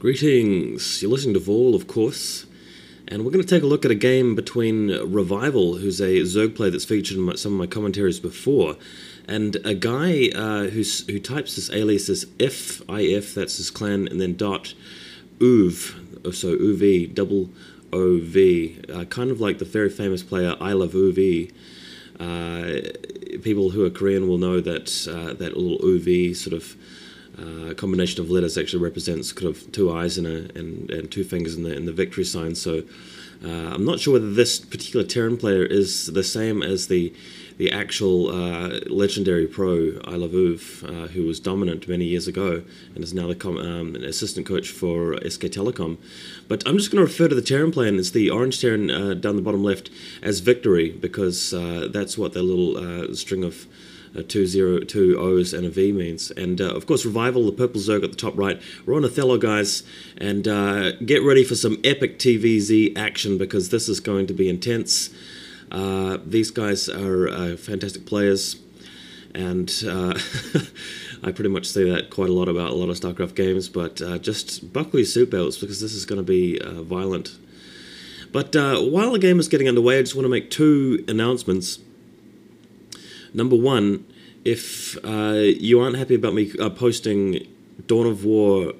Greetings, you're listening to Vol, of course, and we're going to take a look at a game between Revival, who's a Zerg player that's featured in some of my commentaries before, and a guy who types this alias as if, that's his clan, and then .oov, so OV, double OV, kind of like the very famous player I Love OV. People who are Korean will know that that little OV sort of combination of letters actually represents kind of two eyes and two fingers in the victory sign. So I'm not sure whether this particular Terran player is the same as the actual legendary pro I Love OOV, who was dominant many years ago and is now an assistant coach for SK Telecom. But I'm just going to refer to the Terran player, and it's the orange Terran down the bottom left, as Victory, because that's what their little string of two O's and a V means. And of course, Revival, the purple Zerg at the top right. We're on Othello, guys, and get ready for some epic TVZ action, because this is going to be intense. These guys are fantastic players, and I pretty much say that quite a lot about a lot of StarCraft games, but just buckle your seatbelts, because this is going to be violent. But while the game is getting underway, I just want to make two announcements. Number one, if you aren't happy about me posting Dawn of War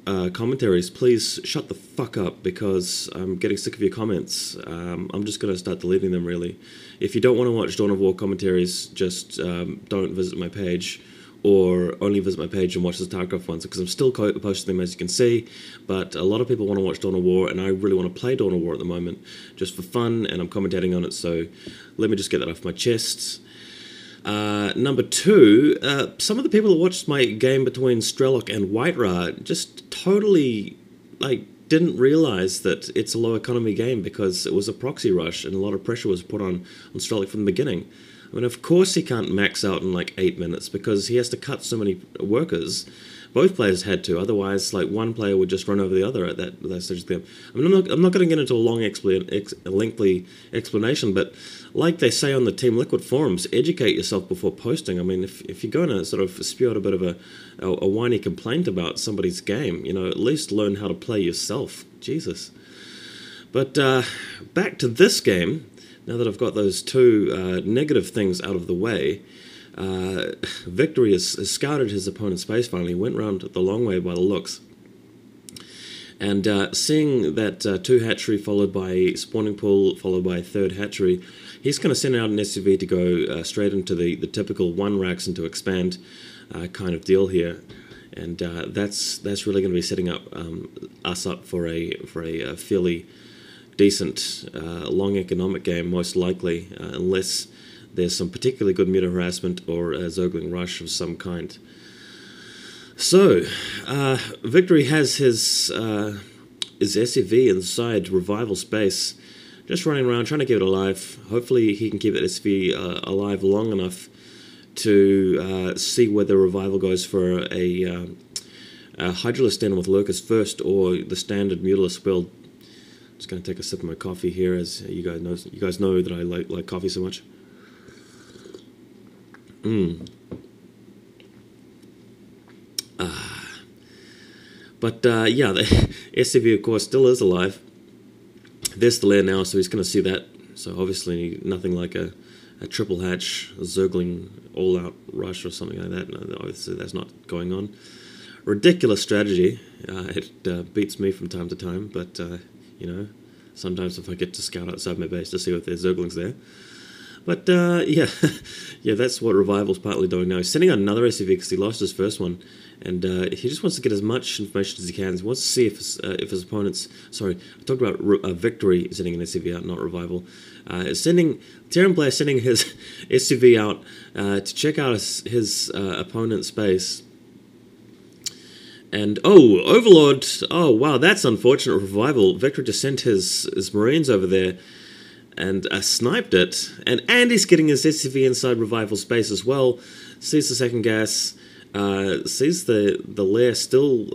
commentaries, please shut the fuck up, because I'm getting sick of your comments. I'm just going to start deleting them, really. If you don't want to watch Dawn of War commentaries, just don't visit my page, or only visit my page and watch the StarCraft ones, because I'm still posting them, as you can see. But a lot of people want to watch Dawn of War, and I really want to play Dawn of War at the moment, just for fun, and I'm commentating on it, so let me just get that off my chest. Number two, some of the people that watched my game between Strelok and Whiterah just totally, didn't realize that it's a low economy game, because it was a proxy rush and a lot of pressure was put on Strelok from the beginning. I mean, of course he can't max out in 8 minutes, because he has to cut so many workers. Both players had to, otherwise one player would just run over the other at that stage of the game. I mean, I'm not going to get into a long lengthy explanation, but like they say on the Team Liquid forums, educate yourself before posting. I mean, if you're going to sort of spew out a bit of a whiny complaint about somebody's game, at least learn how to play yourself. Jesus. But back to this game, now that I've got those two negative things out of the way. Victory has scouted his opponent's space finally, went round the long way by the looks. And seeing that two hatchery followed by spawning pool followed by a third hatchery, he's going to send out an SUV to go straight into the typical one racks into expand kind of deal here. And that's really going to be setting up us up for a fairly decent long economic game, most likely, unless there's some particularly good meta harassment or a Zergling rush of some kind. So, Victory has his SUV inside Revival space, just running around trying to keep it alive. Hopefully he can keep that SUV alive long enough to see whether Revival goes for a Hydralisk Den with Lurkers first, or the standard Mutalisk build. Just going to take a sip of my coffee here, as you guys know that I like coffee so much. But yeah, the SCV of course still is alive. There's the lair now, so he's going to see that. So obviously nothing like a triple hatch, a Zergling all-out rush or something like that. No, obviously that's not going on. Ridiculous strategy. It beats me from time to time, but sometimes if I get to scout outside my base to see if there's Zerglings there. But yeah, that's what Revival's partly doing now. He's sending out another SUV because he lost his first one, and he just wants to get as much information as he can. He wants to see if his opponents. Sorry, I talked about Victory sending an SUV out, not Revival. Terran player sending his SUV out to check out his opponent's space. And Overlord! Oh wow, that's unfortunate. Revival. Victory just sent his Marines over there and sniped it, and he's getting his SCV inside Revival space as well. Sees the second gas, sees the lair still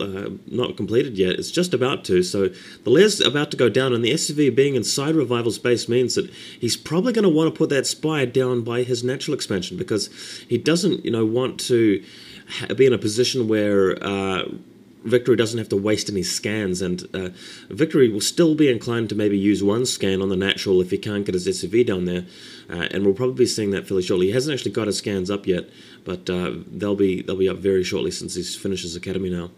not completed yet. It's just about to, so the lair's about to go down, and the SCV being inside Revival space means that he's probably going to want to put that spire down by his natural expansion, because he doesn't want to be in a position where Victory doesn't have to waste any scans, and Victory will still be inclined to maybe use one scan on the natural if he can't get his SCV down there, and we'll probably be seeing that fairly shortly. He hasn't actually got his scans up yet, but they'll be up very shortly since he finishes Academy now.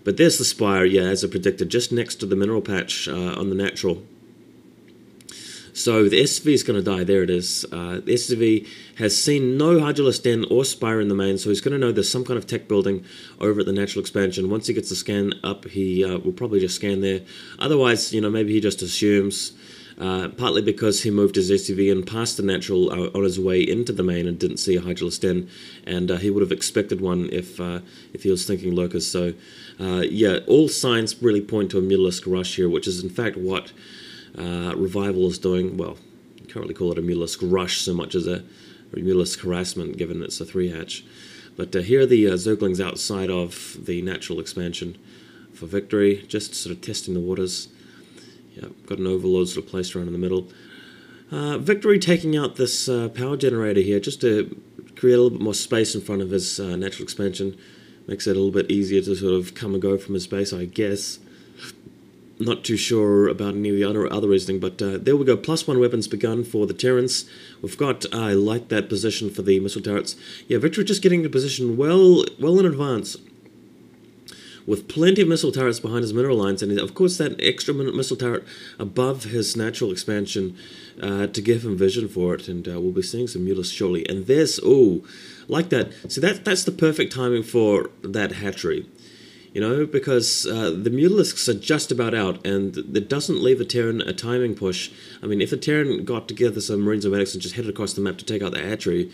But there's the Spire, yeah, as I predicted, just next to the mineral patch on the natural. So the SCV is going to die. There it is. The SCV has seen no Hydrolist Den or Spire in the main, so he's going to know there's some kind of tech building over at the natural expansion. Once he gets the scan up, he will probably just scan there. Otherwise, maybe he just assumes, partly because he moved his SCV in past the natural on his way into the main and didn't see a Hydrolist Den, and he would have expected one if he was thinking Locus. So, yeah, all signs really point to a Mutalisk rush here, which is in fact what Revival is doing. Well, you can't really call it a Mutalisk rush so much as a Mutalisk harassment, given it's a 3-hatch. But here are the Zerglings outside of the natural expansion for Victory, just sort of testing the waters. Yeah, got an Overlord sort of placed around in the middle. Victory taking out this power generator here just to create a little bit more space in front of his natural expansion. Makes it a little bit easier to sort of come and go from his base, I guess. Not too sure about any of the other reasoning, but there we go. +1 weapons begun for the Terrans. We've got, I like that position for the missile turrets. Yeah, Victory just getting the position well in advance, with plenty of missile turrets behind his mineral lines, and of course that extra missile turret above his natural expansion to give him vision for it, and we'll be seeing some Mutalisks shortly. And there's, ooh, like that. So that's the perfect timing for that hatchery. Because the Mutalisks are just about out, and it doesn't leave the Terran a timing push. I mean, if the Terran got together some Marines or Medics and just headed across the map to take out the hatchery,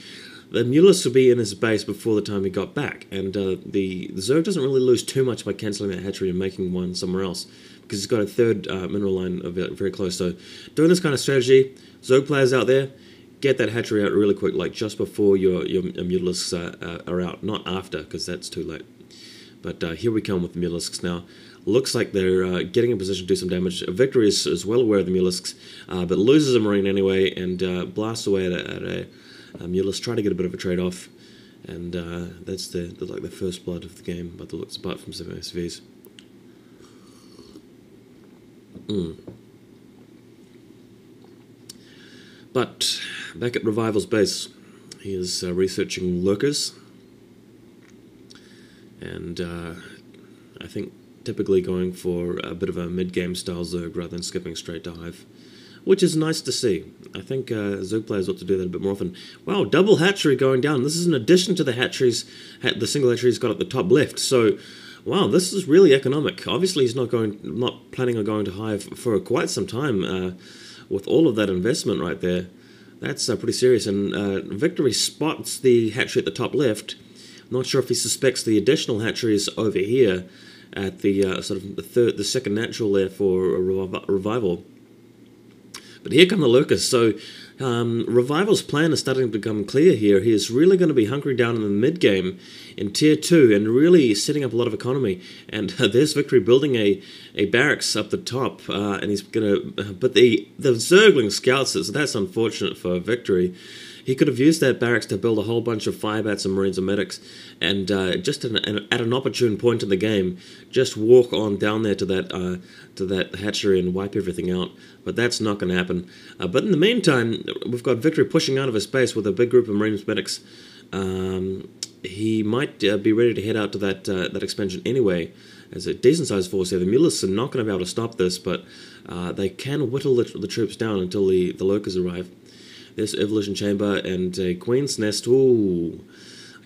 the Mutalisks would be in his base before the time he got back, and the Zerg doesn't really lose too much by cancelling that hatchery and making one somewhere else, because he's got a third mineral line very close. So doing this kind of strategy, Zerg players out there, get that hatchery out really quick, like just before your Mutalisks are out, not after, because that's too late. But here we come with the Mutalisks now. Looks like they're getting in position to do some damage. Victory is well aware of the Mutalisks, but loses a Marine anyway and blasts away at a Mutalisk. Try to get a bit of a trade-off, and that's the first blood of the game, by the looks, apart from some SVs. But back at Revival's base, he is researching lurkers. And I think typically going for a bit of a mid-game style Zerg rather than skipping straight to Hive, which is nice to see. I think Zerg players ought to do that a bit more often. Wow, double hatchery going down. This is in addition to the hatcheries, the single hatchery he's got at the top left. So, wow, this is really economic. Obviously, he's not planning on going to Hive for quite some time. With all of that investment right there, that's pretty serious. And Victory spots the hatchery at the top left. Not sure if he suspects the additional hatcheries over here at the the second natural there for a Revival. But here come the Lurkers. So Revival's plan is starting to become clear here. He is really going to be hunkering down in the mid-game in Tier 2 and really setting up a lot of economy. And there's Victory building a barracks up the top, and he's going to... But the Zergling scouts it, so that's unfortunate for Victory. He could have used that barracks to build a whole bunch of Firebats and Marines and Medics, and just at an opportune point in the game, just walk on down there to that hatchery and wipe everything out. But that's not going to happen. But in the meantime, we've got Victory pushing out of his base with a big group of Marines Medics. He might be ready to head out to that expansion anyway. As a decent-sized force here, the Mutalisks are not going to be able to stop this, but they can whittle the troops down until the Lurkers arrive. There's Evolution Chamber and a Queen's Nest. Ooh,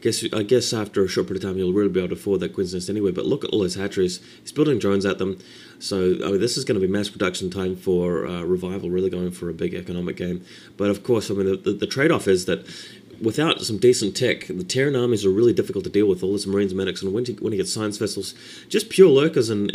I guess after a short period of time you'll really be able to afford that Queen's Nest anyway. But look at all his hatcheries. He's building drones at them. So this is going to be mass production time for Revival, really going for a big economic game. But of course, the trade-off is that without some decent tech, the Terran armies are really difficult to deal with. All this Marines, Medics, and when he gets science vessels, just pure lurkers and